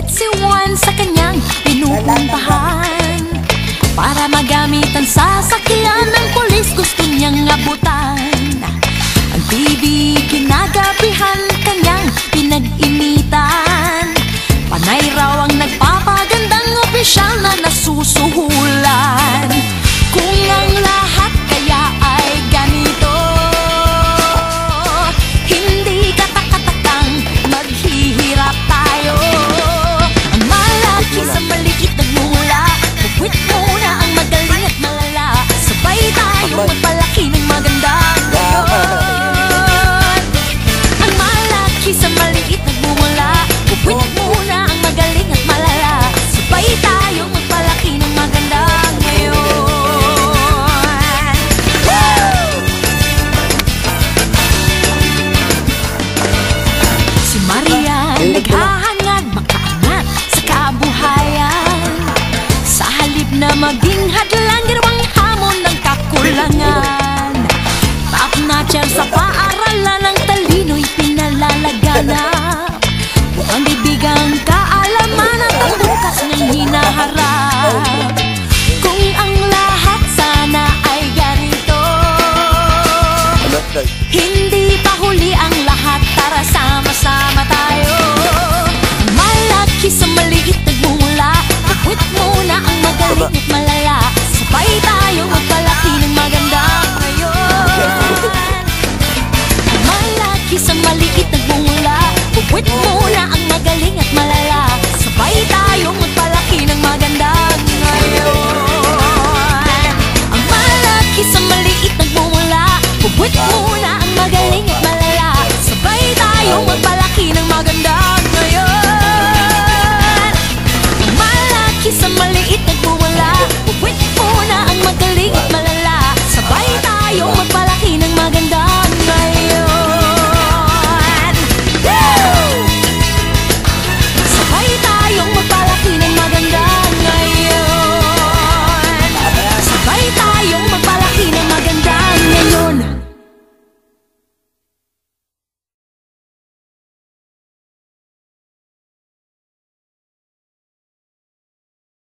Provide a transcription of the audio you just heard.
Ngunit si Juan sa kanyang pinupuntahan para magamit ang sasakyan ng pulis, gusto niyang abutan. Ang TV kinagabihan, kanyang pinag-initan. Panay raw ang nagpapagandang opisyal na nasusuhulan. Kung ang lahat kaya ay ganito, hindi katakatakang maghihirap tayo. Ang malaki sa maliit nagmumula, bukwit muna ang magaling at malala. Sabay tayo magpalaki ng maganda ngayon. Ang malaki sa maliit nagmumula, bukwit muna ang magaling at malala. Sabay tayo magpalaki ng maganda ngayon. Si Maria naghahangad makaangat sa kabuhayan. Sa halip na maging hadlang, ginawang hamon ng kakulangan. Top-notcher sa paaralan, ng talino'y pinalalaganap. Mukhang bibigang kaalaman at ang bukas niyang hinaharap. Kung ang lahat sana ay ganito,